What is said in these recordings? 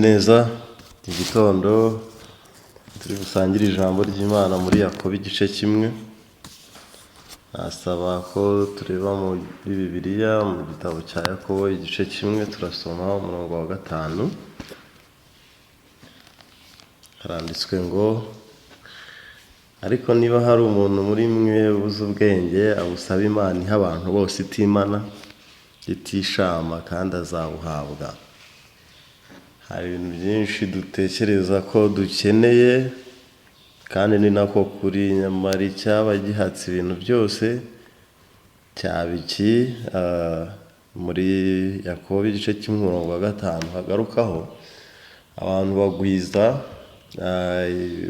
neza igitondo turi gusangire ijambo ry'Imana muri Yakobo igice kimwe. Nasaba ko tureba muri Bibiliya mu gitabo cya Yakobo igice kimwe, turasoma umurongo wa 5. Haranditswe ngo, ariko niba hari umuntu muri mwe ubuze ubwenge, abusaba Imana iha abantu bose itimana, itishama, kandi azabuhabwa. Hari ibintu byinshi dutekereza ko dukeneye, kandi ni nako kuri, nyamara icyaba gihatse ibintu byose cyaba iki. Muri Yakobo igice kimwe umurongo wa 5 hagarukaho abantu bagwiza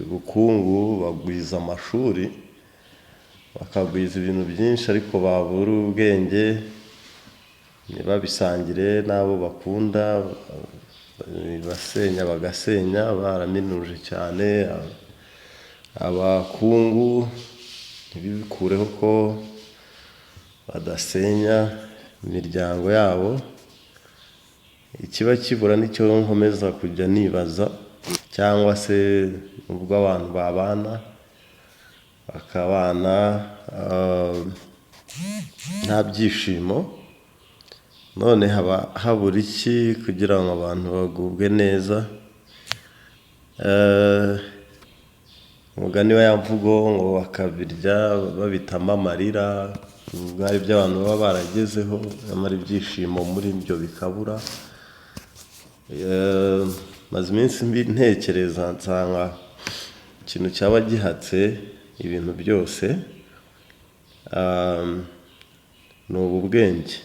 ubukungu, bagwiza amashuri, bakagwiza ibintu byinshi, ariko babura ubwenge ntibabisangire n'abo bakunda, basenya bagasenya, baraminuje cyane. Abakungu ntibikureho ko badasenya imiryango yabo. Ikiba kibura nicyo nkomeza kujya nibaza, cyangwa se ubwo abantu babana bakabana nta byishimo, none habura iki kugira ngo abantu bagubwe neza? Umugani wa ya mvugo ngo bakabirya babitamo amarira, hari ibyo abantu baba baragezeho, nyamara ibyishimo muri byo bikabura. Maze iminsi ntekereza, nsanga ikintu cyaba gihatse ibintu byose ni ubu bwenge.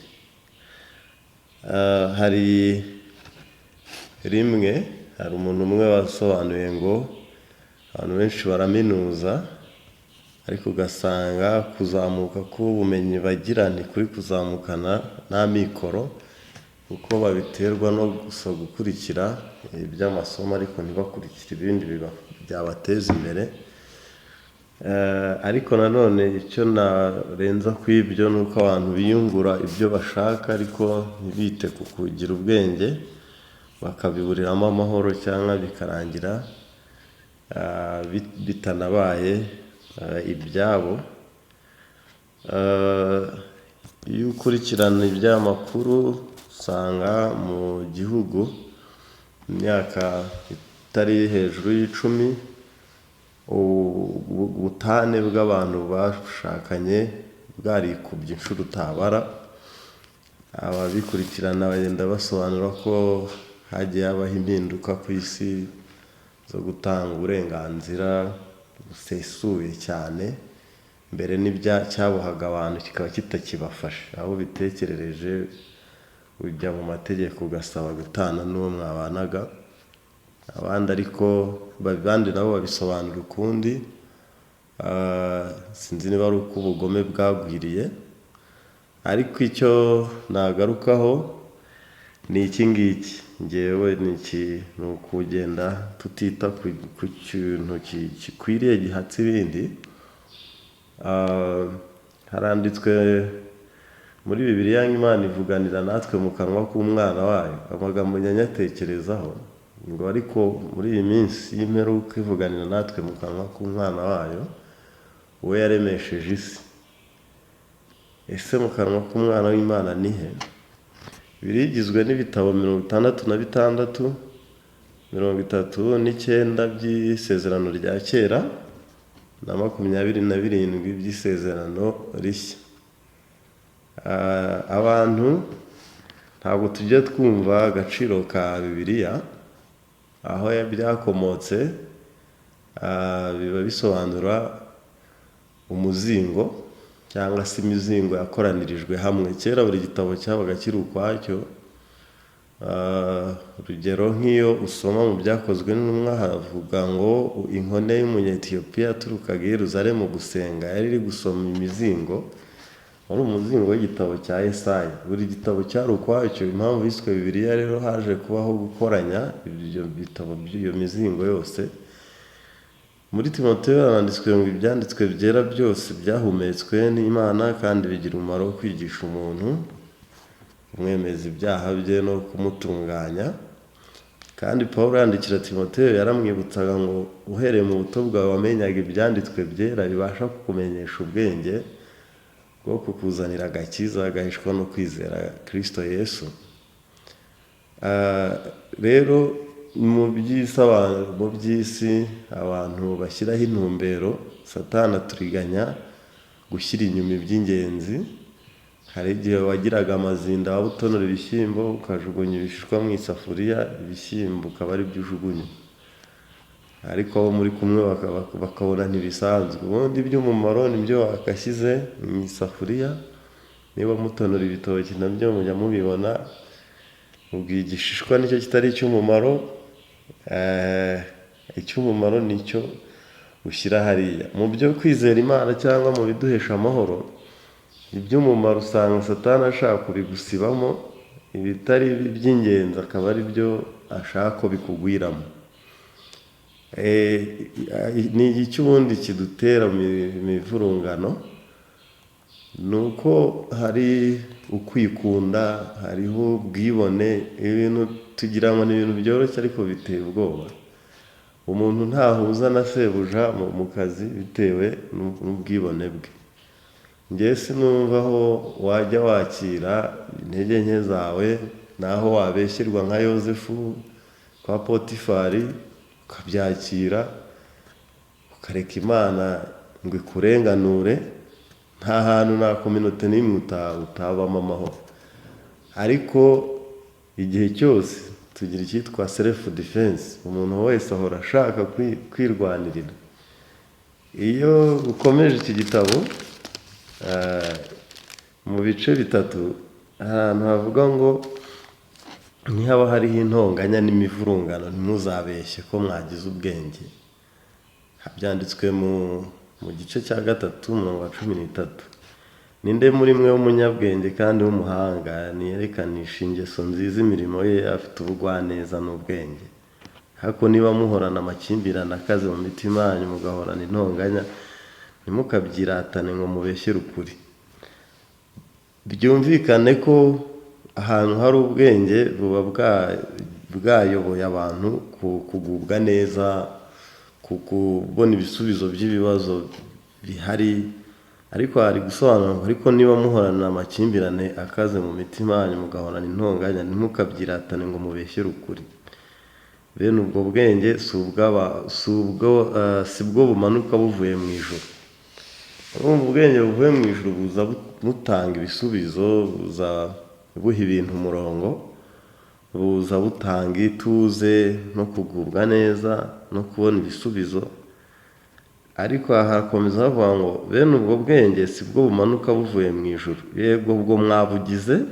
Hari umuntu umwe wasobanuye ngo abantu benshi baraminuza, ariko ugasanga kuzamuka k'ubumenyi bagira ni kuri kuzamukana n'amikoro, kuko babiterwa no gusa gukurikira iby'amasomo, ariko ntibakurikire ibindi byabateza imbere. Ariko nanone icyo narenza ku ibyo ni uko abantu biyungura ibyo bashaka, ariko ntibite ku kugira ubwenge, bakabiburiramo amahoro, cyangwa bikarangira bitanabaye ibyabo. Iyo ukurikirana iby'amakuru, usanga mu gihugu imyaka itari hejuru y'10 ubutane bw'abantu bashakanye bwarikubye inshuro utabara. Ababikurikirana bagenda basobanura ko hagiye habaho impinduka ku isi zo gutanga uburenganzira busesuye cyane. Mbere cyabohaga abantu kikaba kitakibafasha, aho bitekerereje ujya mu mategeko ugasaba gutana n'uwo mwabanaga. Abandi nabo babisobanura ukundi. Sinzi niba ari uko ubugome bwagwiriye, ariko icyo nagarukaho ni iki ngiki. Ngewe ni ukugenda tutita ku kintu gikwiriye gihatse ibindi. Haranditswe muri Bibiliya ngo Imana ivuganira natwe mu kanwa k'umwana wayo. Amagambo nyanyatekerezaho ngo, ariko muri iyi minsi y'imperuka ivuganira natwe mu kanwa k'umwana wayo, we yaremesheje isi. Ese mu kanwa k'umwana w'Imana ni he? Birigizwe n'ibitabo 66, 39 by'isezerano rya kera na 27 by'isezerano rishya. Abantu ntabwo tujya twumva agaciro ka Bibiliya, aho byakomotse. Biba bisobanura umuzingo, cyangwa se imizingo yakoranirijwe hamwe. Kera buri gitabo cyabaga kiri ukwacyo. Urugero, nk'iyo usoma mu Byakozwe n'Intumwa, havuga ngo inkone y'Umunyetiyopiya yaturukaga i Yerusalemu gusenga yari iri gusoma imizingo. Wari umuzingo w'igitabo cya Yesaya. Buri gitabo cyari ukwacyo. Impamvu yiswe Bibiliya rero, haje kubaho gukoranya ibyo bitabo by'iyo mizingo yose. Muri Timoteyo haranditswe ngo ibyanditswe byera byose byahumetswe n'Imana, kandi bigira umumaro wo kwigisha umuntu, kumwemeza ibyaha bye no kumutunganya, kandi Pawulo yandikira Timoteyo yaramwibutsaga ngo uhereye mu buto bwawe wamenyaga ibyanditswe byera bibasha kukumenyesha ubwenge bwo kukuzanira agakiza gahishwa no kwizera Kristo Yesu. Rero mu by'isi abantu bashyiraho intumbero, Satani aturiganya gushyira inyuma iby'ingenzi. Hari igihe wagiraga amazinda waba utonora ibishyimbo ukajugunya ibishishwa mu isafuriya, ibishyimbo ukaba ari byo ujugunya, ariko abo muri kumwe bakabona ntibisanzwe. Ubundi iby'umumaro nibyo wakashyize mu isafuriya. Niba mutonora ibitoki nabyo mujya mubibona, ubwiye igishishwa nicyo kitari icy'umumaro, icy'umumaro nicyo ushyira hariya. Mu byo kwizera Imana cyangwa mu biduhesha amahoro, iby'umumaro usanga Satani ashaka kubigusibamo, ibitari iby'ingenzi akaba ari byo ashaka ko bikugwiramo. Ni iki ubundi kidutera imivurungano? Ni uko hari ukwikunda, hariho ubwibone. Ibintu tugira ngo ni ibintu byoroshye ariko biteye ubwoba. Umuntu ntahuza na sebuja mu kazi bitewe n'ubwibone bwe. Njye sinumva aho wajya wakira intege nke zawe, naho wabeshyirwa nka Yozefu kwa Potifari ukabyakira ukareka Imana ngo ikurenganure. Nta hantu nta kominote n'imwe utabamo amahoro. Ariko igihe cyose tugira icyitwa self defense. Umuntu wese ahora ashaka kwirwanirira. Iyo ukomeje iki gitabo mu bice bitatu, ahantu havuga ngo ntihaba hariho intonganya n'imivurungano ntimuzabeshye ko mwagize ubwenge. Byanditswe mu gice cya 3:13. Ninde muri mwe w'umunyabwenge kandi w'umuhanga niyerekanisha ingeso nziza imirimo ye afite ubugwaneza n'ubwenge. Hako niba muhorana amakimbirane akaze mu mitima yanyu mugahorana intonganya, ntimukabyiratane ngo mubeshyere ukuri. Byumvikane ko ahantu hari ubwenge buba bwayoboye abantu kugubwa neza, kubona ibisubizo by'ibibazo bihari. Ariko hari gusobanura, ariko niba muhorana amakimbirane akaze mu mitima yanyu mugahorana intonganya, ntimukabyiratane ngo mubeshyere ukuri. Bene ubwo bwenge si bwo bumanuka buvuye mu ijuru. Ubwenge buvuye mu ijuru buza butanga ibisubizo, buza buha ibintu umurongo, buza butanga ituze no kugubwa neza no kubona ibisubizo. Ariko hakomeza havuga ngo bene ubwo bwenge si bwo bumanuka buvuye mu ijuru. Yego ubwo mwabugize,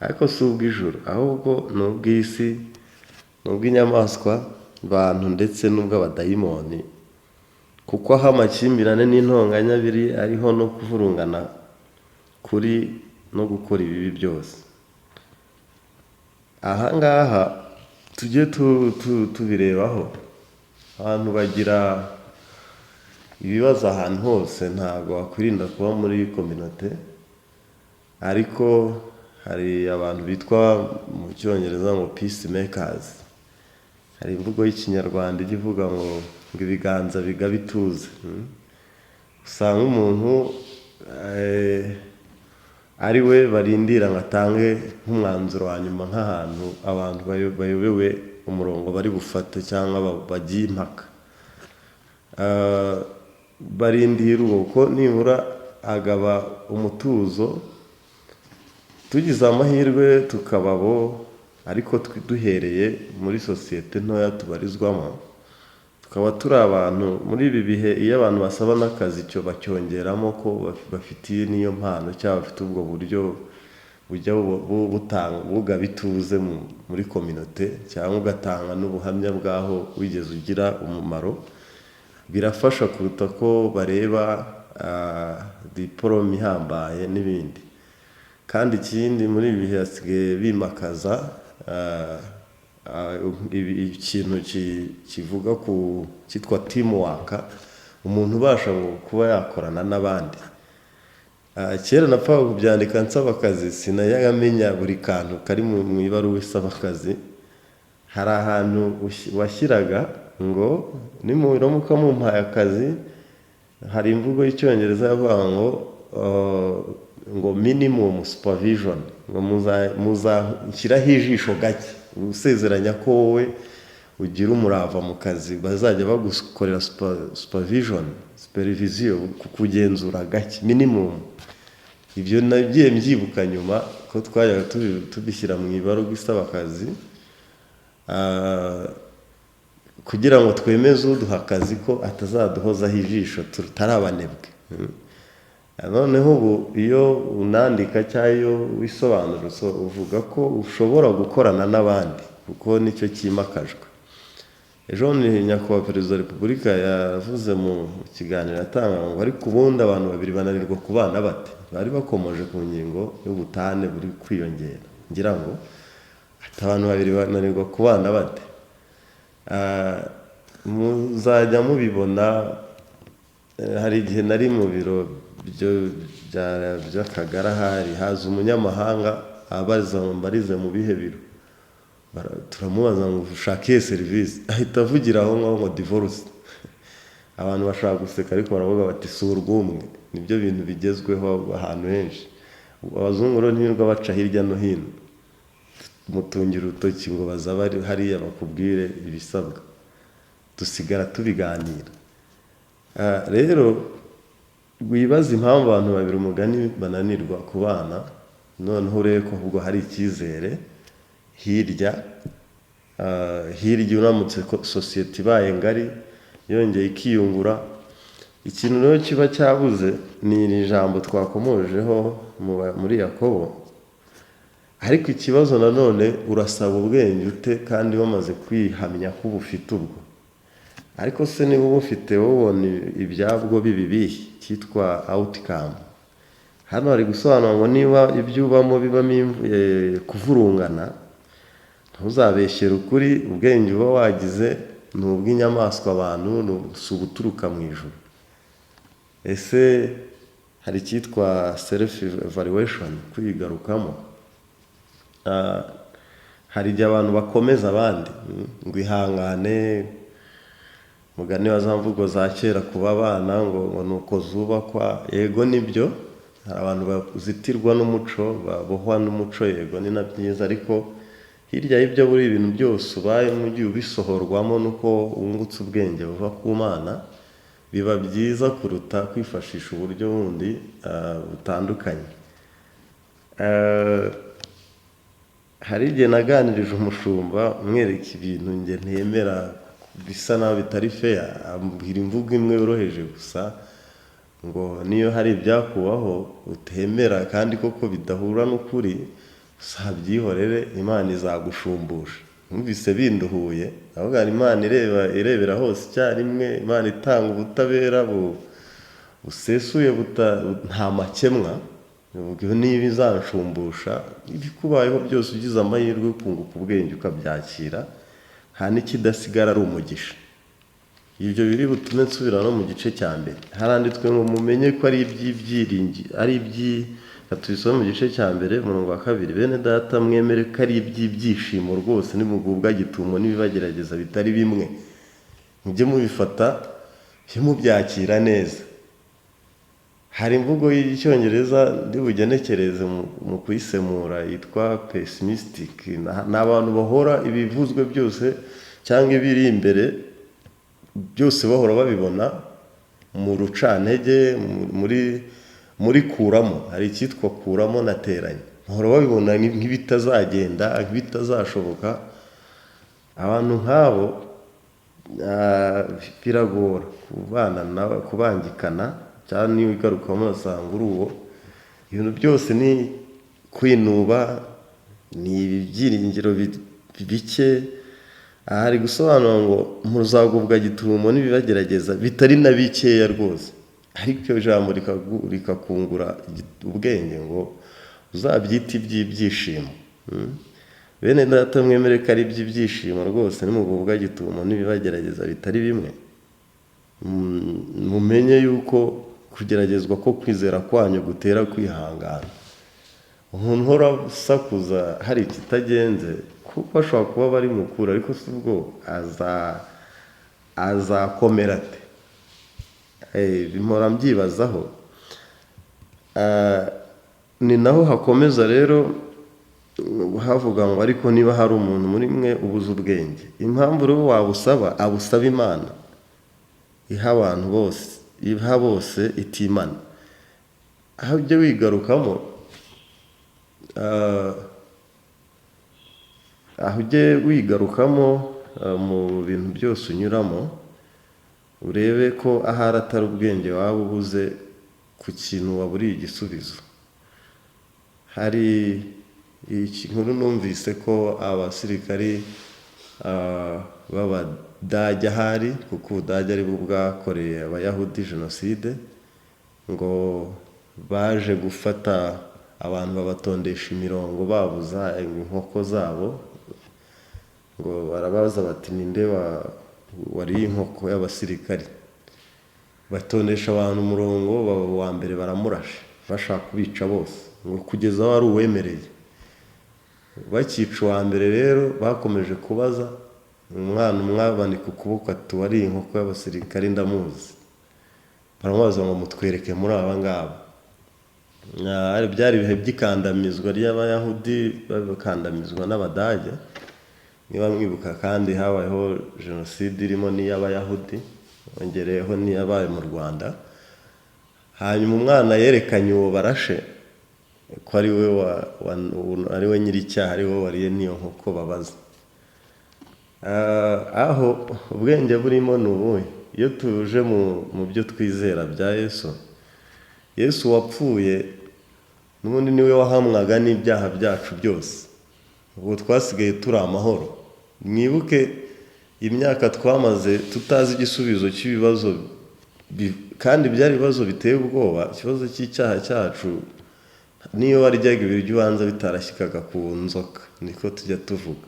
ariko si ubw'ijuru, ahubwo ni ubw'isi, ni ubw'inyamaswa, abantu ndetse n'ubw'abadayimoni. Kuko aho amakimbirane n'intonganya biri, ariho no kuvurungana kuri no gukora ibibi byose. Aha ngaha tujye tubirebaho. Abantu bagira ibibazo ahantu hose, ntabwo wakwirinda kuba muri kominote. Ariko hari abantu bitwa mu cyongereza ngo peacemakers. Hari imvugo y'ikinyarwanda ivuga ngo ibiganza bigaba ituze. Usanga umuntu ari we barindira ngo atange nk'umwanzuro wa nyuma, nk'ahantu abantu bayobewe umurongo bari bufate cyangwa bagiye impaka. Barindira uko nibura agaba umutuzo. Tugize amahirwe tukababo, ariko duhereye muri sosiyete ntoya tubarizwamo, tukaba turi abantu muri ibi bihe. Iyo abantu basaba n'akazi, icyo bacyongeramo ko bafitiye n'iyo mpano cyangwa bafite ubwo buryo bujya bugaba ituze muri kominote, cyangwa ugatanga n'ubuhamya bw'aho wigeze ugira umumaro. Birafasha kuruta ko bareba diporome ihambaye n'ibindi. Kandi ikindi muri ibi bihe hasigaye bimakaza ikintu kivuga ku cyitwa teamwork. Umuntu ubasha kuba yakorana n'abandi. Kera napfaga kubyandika nsaba akazi, sinayamenya buri kantu kari mu ibaruwa isaba akazi. hari ahantu washyiraga ngo nimuramuka mumpaye akazi, hari imvugo y'icyongereza yavuga ngo minimum supervision, ngo muzashyiraho ijisho gake, usezeranya ko wowe ugira umurava mu kazi, bazajya bagukorera supervision kugenzura gake minimum. Ibyo nagiye mbyibuka nyuma ko twajyaga tubishyira mu ibaruwa isaba akazi, kugira ngo twemeze uduha akazi ko atazaduhozaho ijisho tutari abanebwe. Noneho ubu iyo unandika cyangwa iyo wisobanura uvuga ko ushobora gukorana n'abandi, kuko nicyo cyimakajwe. Ejo ni nyakubahwa perezida wa repubulika yavuze mu kiganiro atanga ngo ariko ubundi abantu babiri bananirwa kubana bate, bari bakomoje ku ngingo y'ubutane buri kwiyongera. Ngira ngo abantu babiri bananirwa kubana bate, muzajya mubibona. Hari igihe nari mu biro by'akagara, haza umunyamahanga abaza mbarize mu bihe biro, turamubaza ngo ushake serivisi, ahita avugira aho ngaho ngo divorce. Abantu bashaka guseka ariko baravuga bati si urw'umwe. Nibyo bintu bigezweho ahantu henshi. Abazungu rero ntirirwa baca hirya no hino mutungira urutoki ngo bazaba hariya bakubwire ibisabwa, dusigara tubiganira. Rero wibaza impamvu abantu babiri umugani bananirwa kubana, noneho urebe ko ahubwo hari icyizere hirya uramutse sosiyete ibaye ngari yongeye ikiyungura. Ikintu rero kiba cyabuze ni iri jambo twakomojeho muri Yakobo. Ariko ikibazo nanone, urasaba ubwenge ute kandi wamaze kwihamya ko ubufite ubwo? Ariko se niba ubufite wabona ibyabwo bibibihe, cyitwa outcome. Hano hari gusobanura ngo niba ibyo ubamo bibamo kuvurungana, ntuzabeshyere ukuri, ubwenge uba wagize ni ubw'inyamaswa abantu, si ubuturuka mu ijuru. Ese hari icyitwa self evaluation, kwigarukamo. Hari igihe abantu bakomeza abandi ngo ihangane, mugani wa za mvugo za kera kuba abana ngo nuko zubakwa. Yego nibyo, hari abantu bazitirwa n'umuco, babohwa n'umuco, yego ni na byiza. Ariko hirya y'ibyo buri ibintu byose ubaye mugiye ubisohorwamo nuko wungutse ubwenge buva ku Mana, biba byiza kuruta kwifashisha uburyo bundi butandukanye. Hari igihe naganirije umushumba mwereka ibintu nge ntemera bisa naho bitari fair, ambwira imvugo imwe yoroheje gusa ngo niyo hari ibyakubaho utemera kandi koko bidahura n'ukuri, uzabyihorere, Imana izagushumbusha. Numvise binduhuye, avuga Imana irebera hose icyarimwe, Imana itanga ubutabera busesuye nta makemwa. Niba izanshumbusha, ibikubayeho byose ugize amahirwe yo kunguka ubwenge ukabyakira, nta n'ikidasigara ari umugisha. Ibyo biri butume nsubira no mu gice cya mbere. Haranditswe ngo mumenye ko ari tubisoma mu gice cya mbere umurongo wa 2. Bene data mwemere ko ari iby'ibyishimo rwose nimugubwa gitumo n'ibibagerageza bitari bimwe, mujye mubifata mubyakira neza. Hari imvugo y'icyongereza ndi bugenekereze mu kuyisemura yitwa pessimistic. Ni abantu bahora ibivuzwe byose cyangwa ibiri imbere byose bahora babibona mu rucantege, muri kuramo. Hari icyitwa kuramo nateranye, bahora babibona nk'ibitazagenda, nk'ibitazashoboka. Abantu nk'abo biragora kubangikana, cyane niyo igarukamo usanga uri uwo. Ibintu byose ni kwinuba, ni ibyiringiro bike. Hari gusobanura ngo muzagubwa gitumo n'ibibagerageza bitari na bikeya rwose. Ariko ijambo rikakungura ubwenge ngo uzabyita iby'ibyishimo. Bene data mwemere ko ari iby'ibyishimo rwose nimugubwa gitumo n'ibibagerageza bitari bimwe, mumenye yuko kugeragezwa ko kwizera kwanyu gutera kwihangana. Umuntu uhora usakuza hari ikitagenze, kuko ashobora kuba bari mukuru ariko si ubwo azakomera ate? Mpora mbyibazaho. Ni naho hakomeza rero havuga ngo ariko niba hari umuntu muri mwe ubuze ubwenge, impamvu rero wabusaba, abusaba Imana iha abantu bose, iha bose itimana. Aho ujye wigarukamo, mu bintu byose unyuramo, urebe ko ahari atari ubwenge waba ubuze ku kintu waburiye igisubizo. Hari inkuru numvise ko abasirikari b'Abadage ahari, kuko Ubudage ari bwo bwakoreye Abayahudi jenoside, ngo baje gufata abantu babatondesha imirongo babuza inkoko zabo, ngo barabaza bati ninde wariye inkoko y'abasirikari, batondesha abantu umurongo, wa mbere baramurashe bashaka kubica bose, ngo kugeza aho ari uwemereye. Bakica uwa mbere rero bakomeje kubaza, umwana umwe abanika ukuboko ati wariye inkoko y'abasirikari ndamuzi. Baramubaza ngo mutwereke muri aba ngaba. Byari ibihe by'ikandamizwa ry'Abayahudi, bakandamizwa n'Abadage, niba mwibuka, kandi habayeho jenoside irimo n'iy'Abayahudi, bongereyeho n'iyabaye mu Rwanda. Hanyuma umwana yerekanye uwo barashe ko ari we nyir'icyaha, ari we wariye n'iyo nkoko babaza. Aho ubwenge burimo ni ubuhe? Iyo tuje mu byo twizera bya Yesu wapfuye n'ubundi niwe wahamwaga n'ibyaha byacu byose, ubu twasigaye turi amahoro. Mwibuke imyaka twamaze tutazi igisubizo cy'ibibazo, kandi byari ibibazo biteye ubwoba. Ikibazo cy'icyaha cyacu, niyo waryaga ibiryo ubanza bitarashyikaga ku nzoka, niko tujya tuvuga.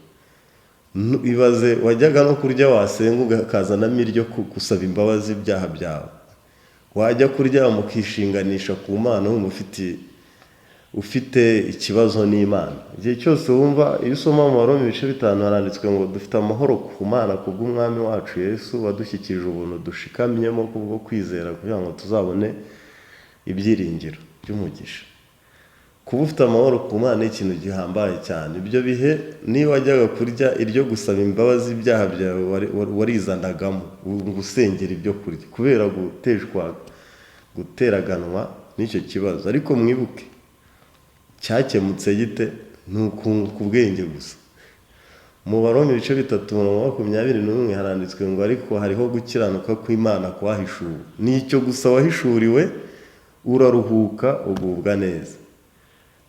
Ibaze wajyaga no kurya wasenga ukazanamo iryo gusaba imbabazi ibyaha byawe, wajya kuryama ukishinganisha ku Mana ufite ikibazo n'Imana. Igihe cyose wumva, iyo usoma mu Baroma ibice 5 haranditswe ngo dufite amahoro ku Mana kubw'Umwami wacu Yesu wadushyikirije ubuntu dushikamyemo kubwo kwizera, kugira ngo tuzabone ibyiringiro by'umugisha. Kuba ufite amahoro ku Mana ni ikintu gihambaye cyane. Ibyo bihe niyo wajyaga kurya iryo gusaba imbabazi ibyaha byawe warizanagamo gusengera ibyo kurya, kubera guteraganwa n'icyo kibazo. Ariko mwibuke, cyakemutse gite? Ni ukunguka ubwenge gusa. Mu Baroma ibice 3:21 haranditswe ngo ariko hariho gukiranuka kw'Imana kwahishuwe. Ni icyo gusa wahishuriwe, uraruhuka ugubwa neza.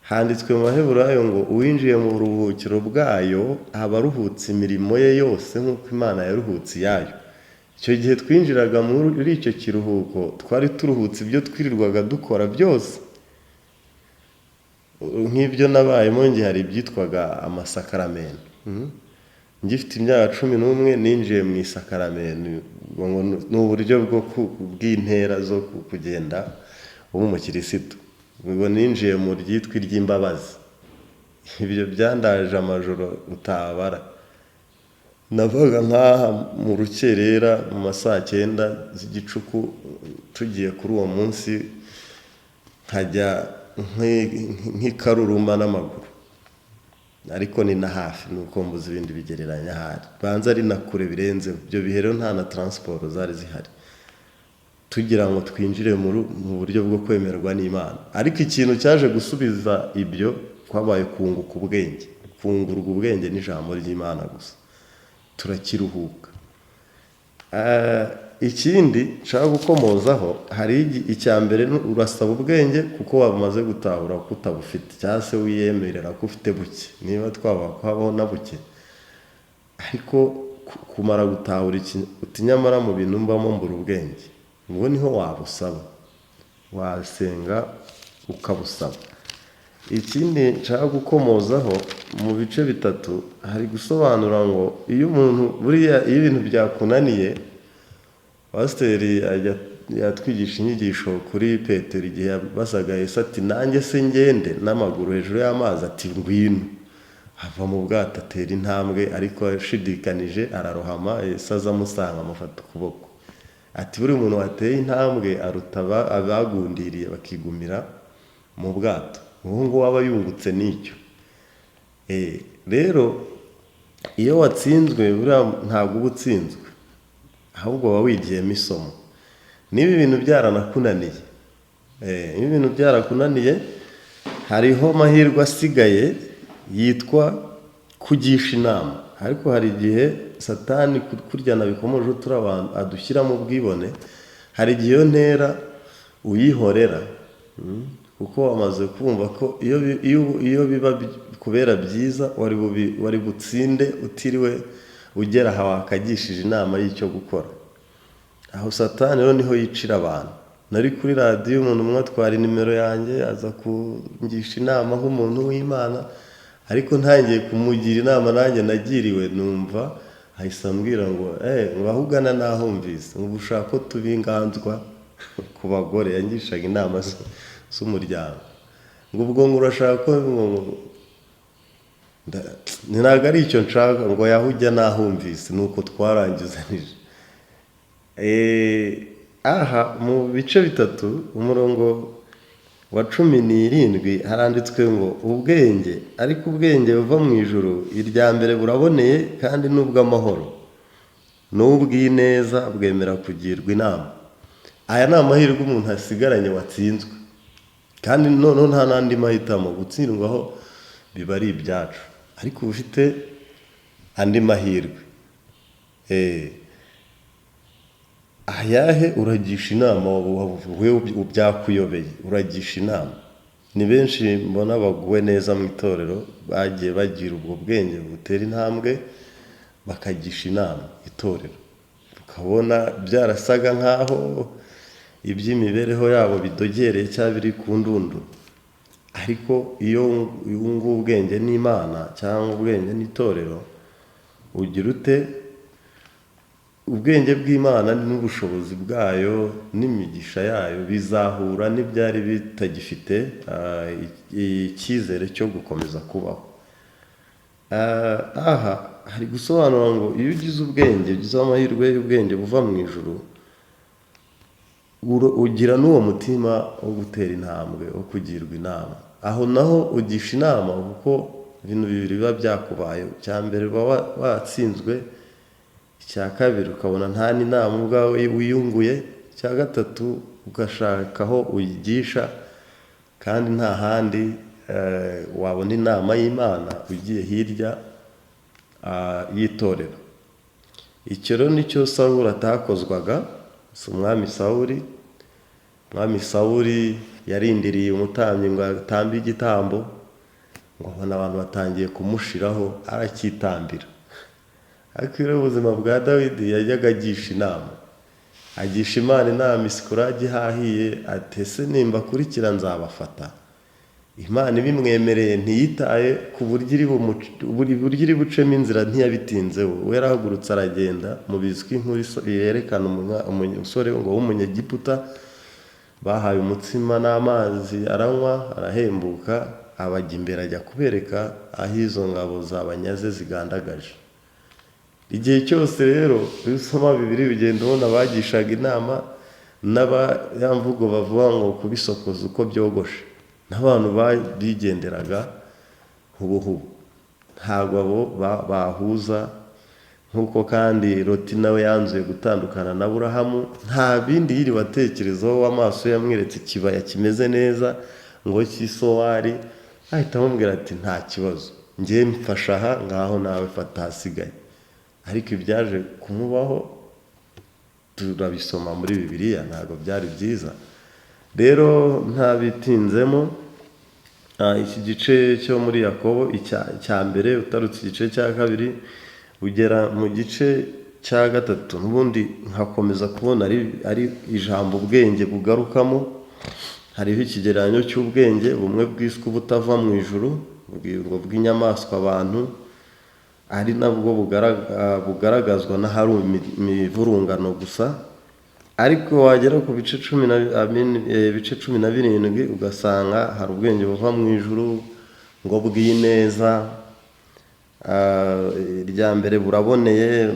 Handitswe mu Baheburayo ngo uwinjiye mu buruhukiro bwayo aba aruhutse imirimo ye yose nk'uko Imana yaruhutse iyayo. Icyo gihe twinjiraga muri icyo kiruhuko, twari turuhutse ibyo twirirwaga dukora byose. Nk'ibyo nabayemo, nge hari ibyitwaga amasakaramentu. Ngifite imyaka 11 ninjiye mu isakaramentu, ni uburyo bw'intera zo kugenda uba umukirisitu. Ubwo ninjiye mu ryitwa iry'imbabazi. Ibyo byandaje amajoro utabara. Navaga nk'aha mu rukerera mu masaa 9 z'igicuku, tugiye kuri uwo munsi nkajya nk'ikaruruma n'amaguru, ariko ni na hafi, nuko mbuze ibindi bigereranya ahari. Banza ari na kure birenze. Ibyo bihe rero nta na transport zari zihari, tugira ngo twinjire mu buryo bwo kwemerwa n'Imana. Ariko ikintu cyaje gusubiza ibyo kwabaye kunguka ubwenge. Kungurwa ubwenge n'ijambo ry'Imana gusa, turakiruhuka. Ikindi nshaka gukomozaho, hari icya mbere, urasaba ubwenge kuko wamaze gutahura ko utabufite, cyangwa se wiyemerera ko ufite buke. Niba twabaho na buke, ariko kumara gutahura uti nyamara mu bintu mbamo mbura ubwenge, ubwo niho wabusaba, wasenga ukabusaba. Ikindi nshaka gukomozaho mu bice 3 hari gusobanura ngo iyo umuntu buriya iyo ibintu byakunaniye, pasiteri yatwigisha inyigisho kuri Petero igihe basaga Yesu ati nanjye se ngende n'amaguru hejuru y'amazi, ati ngwino. ava mu bwato atera intambwe, ariko ashidikanije ararohama. Yesu aza amusanga amufata ukuboko ati buri muntu wateye intambwe aruta abagundiriye bakigumira mu bwato. ubu ngubu aba yungutse n'icyo. Rero iyo watsinzwe buriya ntabwo uba utsinzwe, ahubwo waba wigiyemo isomo. niba ibintu byaranakunaniye hariho amahirwe asigaye yitwa kugisha inama. ariko hari igihe satani kurya nabikomoje turi abantu adushyira mu bwibone. hari igihe iyo ntera uyihorera kuko wamaze kumva ko iyo biba kubera byiza wari butsinde utiriwe ugera aha wakagishije inama y'icyo gukora. aho satani rero niho yicira abantu. nari kuri radiyo umuntu umwe atwara nimero yanjye aza kungisha inama nk'umuntu w'Imana, ariko ntangiye kumugira inama nanjye nagiriwe numva ahise ambwira ngo ahugana nahumvise ngo ushaka ko tuba inganzwa ku bagore. yangishaga inama z'umuryango ngo ubwo ngo urashaka ko ntabwo ari icyo nshaka ngo yahujya nahumvise. nuko twarangizanije. aha mu bice bitatu umurongo wa 17 haranditswe ngo ubwenge, ariko ubwenge buva mu ijuru irya mbere buraboneye kandi n'ubw'amahoro n'ubw'ineza bwemera kugirwa inama. aya ni amahirwe umuntu asigaranye watsinzwe, kandi noneho nta n'andi mahitamo. gutsindwaho biba ari ibyacu, ariko ufite andi mahirwe. ayahe? uragisha inama wowe byakuyobeye, uragisha inama. ni benshi mbona baguwe neza mu itorero bagiye bagira ubwo bwenge butera intambwe bakagisha inama itorero, ukabona byarasaga nkaho iby'imibereho yabo bidogereye cyangwa biri ku ndundu. ariko iyo wunguye ubwenge n'Imana cyangwa ubwenge n'itorero, ugira ute? ubwenge bw'Imana n'ubushobozi bwayo n'imigisha yayo bizahura n'ibyari bitagifite icyizere cyo gukomeza kubaho. aha hari gusobanura ngo iyo ugize ubwenge, ugize amahirwe y'ubwenge buva mu ijuru, ugira n'uwo mutima wo gutera intambwe, wo kugirwa inama. aho naho ugisha inama kuko ibintu bibiri biba byakubaye. icya mbere uba watsinzwe, icya kabiri ukabona nta n'inama ubwawe wiyunguye, icya gatatu ugashaka aho uyigisha kandi nta handi wabona inama y'Imana ugiye hirya y'itorero. icyo rero nicyo Sawuli atakozwaga. umwami Sawuli yarindiriye umutambyi ngo atambe igitambo, ngo abona abantu batangiye kumushiraho aracyitambira. ariko rero ubuzima bwa Dawidi yajyaga agisha inama, agisha Imana inama Isikoragi ihahiye ati ese nimba kurikira nzabafata. Imana ibimwemereye ntiyitaye ku buryo iri bucemo inzira, ntiyabitinzeho. we yarahagurutse aragenda. mu bizwi inkuru yerekana umusore ngo w'umunyegiputa bahaye umutsima n'amazi aranywa arahembuka, abajya imbere ajya kubereka aho izo ngabo zabanyaze zigandagaje. igihe cyose rero iyo usoma Bibiliya ugenda ubona bagishaga inama n'abayamvugo bavuga ngo kubisokoza uko byogoshe, n'abantu bigenderaga hubuhubu. ntabwo abo bahuza nk'uko kandi Loti nawe yanzuye gutandukana na Aburahamu. nta bindi yiriwe atekerezaho. amaso yamweretse ikibaya kimeze neza ngo cy'Isowari, ahita amubwira ati nta kibazo, njye mfasha aha ngaho nawe fata hasigaye. ariko ibyaje kumubaho turabisoma muri Bibiliya, ntabwo byari byiza. rero nta bitinzemo, iki gice cyo muri Yakobo icya mbere utarutse igice cya kabiri ugera mu gice cya gatatu, n'ubundi nkakomeza kubona ari ijambo ubwenge bugarukamo. hariho ikigereranyo cy'ubwenge bumwe bwiswe ubutava mu ijuru, bw'inyamaswa abantu, ari nabwo bugaragazwa n'ahari imivurungano gusa. ariko wagera ku bice 17 ugasanga hari ubwenge buva mu ijuru ngo bw'ineza, irya mbere buraboneye,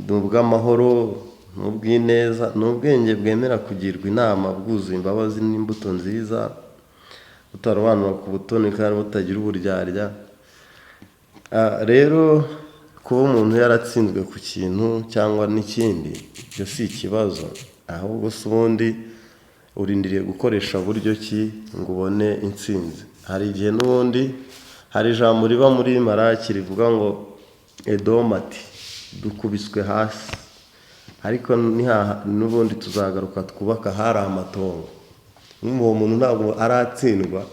ni ubw'amahoro, ni ubw'ineza, ni ubwenge bwemera kugirwa inama, bwuzuye imbabazi n'imbuto nziza, butarobanura ku butoni kandi butagira uburyarya. Rero kuba umuntu yaratsinzwe ku kintu cyangwa n'ikindi, ibyo si ikibazo, ahubwo se ubundi urindiriye gukoresha buryo ki ngo ubone intsinzi. Hari igihe n'ubundi, hari ijambo riba muri Maraki rivuga ngo Edomu ati dukubiswe hasi, ariko n'ubundi tuzagaruka twubaka hari amatongo. Uwo muntu ntabwo aratsindwa.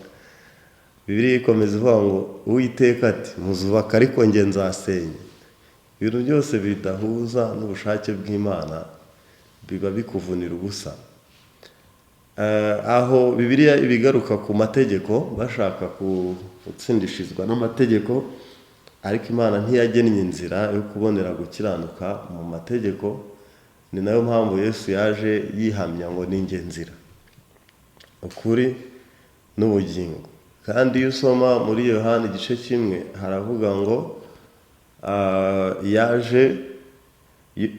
Bibiliya ikomeza ivuga ngo Uwiteka ati muzubaka ariko njye nzasenya. Ibintu byose bidahuza n'ubushake bw'Imana biba bikuvunira ubusa. Aho Bibiliya ibigaruka ku mategeko, bashaka gutsindishizwa n'amategeko, ariko Imana ntiyagennye inzira yo kubonera gukiranuka mu mategeko. Ni nayo mpamvu Yesu yaje yihamya ngo ni njye nzira, ukuri n'ubugingo. Kandi iyo usoma muri Yohana igice 1 haravuga ngo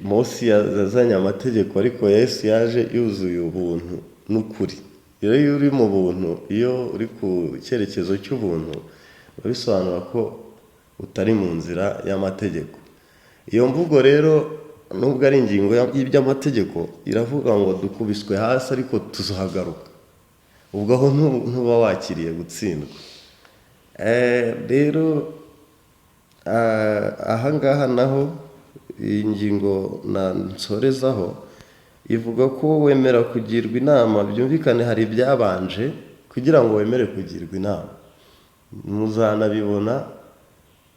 Mose yazanye amategeko, ariko Yesu yaje yuzuye ubuntu n'ukuri. Iyo uri mu buntu, iyo uri ku cyerekezo cy'ubuntu, biba bisobanura ko utari mu nzira y'amategeko. Iyo mvugo rero, nubwo ari ingingo y'iby'amategeko, iravuga ngo dukubiswe hasi ariko tuzahagaruka. Ubwo aho ntuba wakiriye gutsindwa. Rero ahangaha naho iyi ngingo nsorezaho ivuga ko wemera kugirwa inama. Byumvikane hari ibyabanje kugira ngo wemere kugirwa inama. Muzanabibona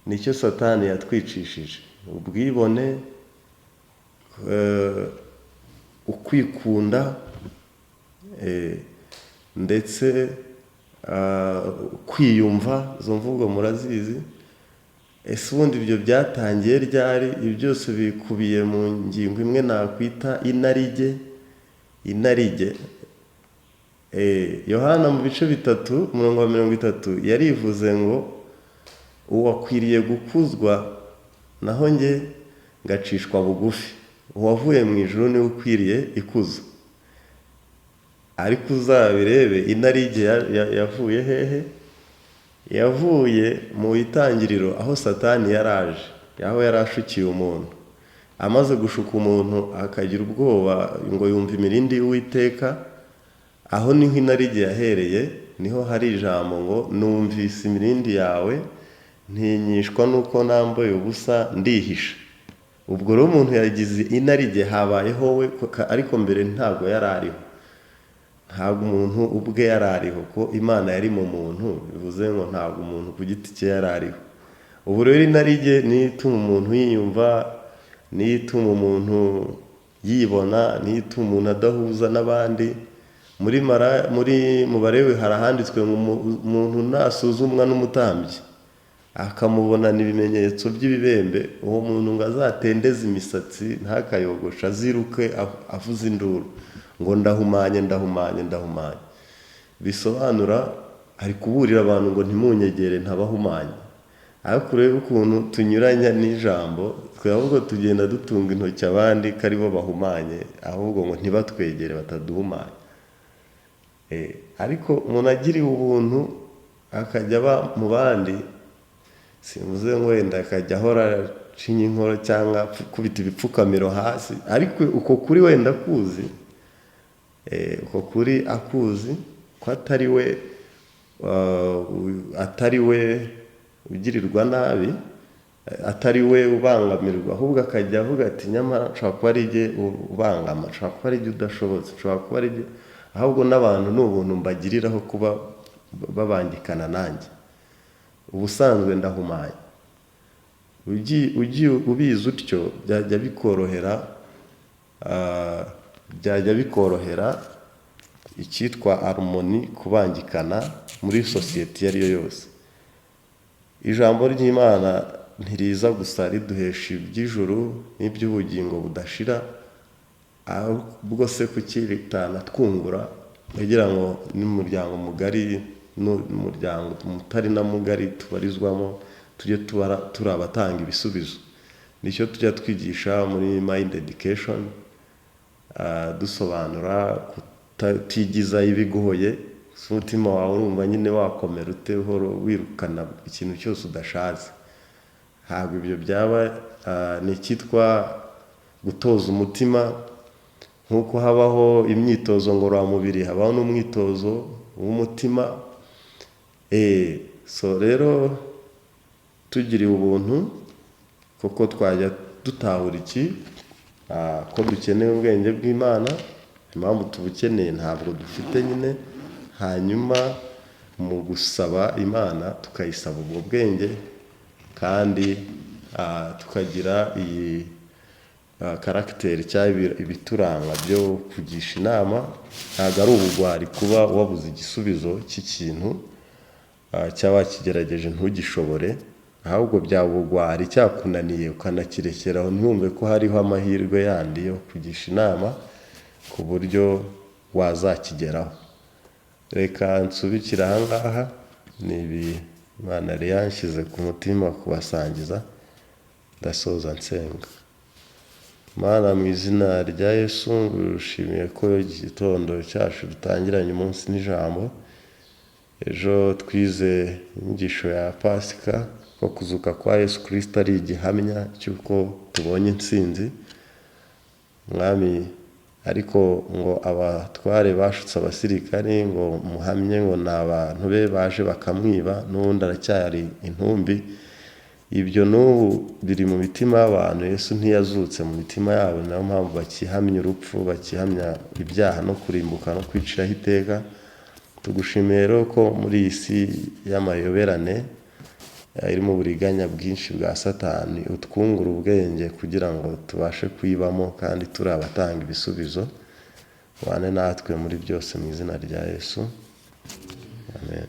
nicyo Satani yatwicishije: ubwibone, ukwikunda, ndetse kwiyumva. Izo mvugo murazizi. Ese ubundi ibyo byatangiye ryari? Ibi byose bikubiye mu ngingo imwe nakwita inarijye. Yohana mu bice 3:30 yarivuze ngo uwakwiriye gukuzwa naho njye ngacishwa bugufi. Uwavuye mu ijuru niwe ukwiriye ikuzo. Ariko uzabirebe, inarijye yavuye hehe? Yavuye mu itangiriro, aho Satani yaraje, aho yarashukiye umuntu. Amaze gushuka umuntu akagira ubwoba ngo yumva imirindi y'Uwiteka, aho niho inarijye yahereye. Niho hari ijambo ngo numvise imirindi yawe, ntinyishwa nuko nambaye ubusa ndihisha. Ubwo rero umuntu yagize inarijye, habayeho we, ariko mbere ntabwo yarariho. Ntabwo umuntu ubwe yarariho, ko Imana yari mu muntu, bivuze ngo ntabwo umuntu ku giti cye yarariho. Ubu rero inarijye niyo ituma umuntu yiyumva, niyo ituma umuntu yibona, niyo ituma umuntu adahuza n'abandi. Mu Balewi harahanditswe ngo umuntu nasuzumwa n'umutambyi akamubonana ibimenyetso by'ibibembe, uwo muntu ngo azatendeze imisatsi ntakayogosha, aziruke avuza induru ngo ndahumanye. Bisobanura ari kuburira abantu ngo ntimunyegere ntabahumanye. Ariko rero ukuntu tunyuranya n'ijambo, twe ahubwo tugenda dutunga intoki abandi ko ari bo bahumanye, ahubwo ngo ntibatwegere bataduhumanye. Ariko umuntu agiriwe ubuntu akajya aba mu bandi, simvuze ngo wenda akajya ahora acinya inkoro cyangwa kubita ibipfukamiro hasi, ariko uko kuri wenda akuzi, ko atari we ugirirwa nabi, atari we ubangamirwa, ahubwo akajya avuga ati nyamara nshobora kuba ari jye ubangama, nshobora kuba ari jye udashobotse, nshobora kuba ari jye, ahubwo n'abantu ni ubuntu mbagiriraho kuba babangikana nanjye. Ubusanzwe ndahumanye. Ubizi utyo byajya bikorohera icyitwa harmoni, kubangikana muri sosiyete iyo ari yo yose. Ijambo ry'Imana ntiriza gusa riduhesha iby'ijuru n'iby'ubugingo budashira, ahubwo se kuki ritanatwungura kugira ngo n'umuryango mugari n'umuryango mutari na mugari tubarizwamo tujye turi abatanga ibisubizo. Nicyo tujya twigisha muri mind education, dusobanura kutigiza ibiguhoye. Umutima wawe urumva nyine wakomera ute uhora wirukana ikintu cyose udashatse. Ntabwo ibyo byaba ni icyitwa gutoza umutima. Nk'uko habaho imyitozo ngororamubiri, habaho n'umwitozo w'umutima. So rero tugiriye ubuntu kuko twajya dutahura ko dukeneye ubwenge bw'Imana. Impamvu tubukeneye ntabwo dufite nyine, hanyuma mu gusaba Imana tukayisaba ubwo bwenge, kandi tukagira iyi karagiteri cyangwa ibituranga byo kugisha inama. Ntabwo ari ubugwari kuba wabuze igisubizo cy'ikintu cyaba kigerageje ntugishobore, ahubwo byaba ubugwari cyakunaniye ukanakirekeraho, ntiwumve ko hariho amahirwe yandi yo kugisha inama ku buryo wazakigeraho. Reka nsubikire ahangaha. Ni ibi Imana yari yanshyize ku mutima kubasangiza. Ndasoza nsenga. Mana, mu izina rya Yesu ngushimiye ko igitondo cyacu dutangiranye umunsi n'ijambo. Ejo twize inyigisho ya Pasika ko kuzuka kwa Yesu Kristo ari igihamya cy'uko tubonye intsinzi. Mwami, ariko ngo abatware bashutse abasirikari ngo muhamye ngo ni abantu be baje bakamwiba, n'ubundi aracyari intumbi. Ibyo n'ubu biri mu mitima y'abantu. Yesu ntiyazutse mu mitima yabo, niyo mpamvu bakihamya urupfu, bakihamya ibyaha no kurimbuka no kwiciraho iteka. Tugushimiye rero ko muri iyi si y'amayoberane irimo uburiganya bwinshi bwa Satani, utwungura ubwenge kugira ngo tubashe kwibamo kandi turi abatanga ibisubizo. Ubane natwe muri byose mu izina rya Yesu. Amen.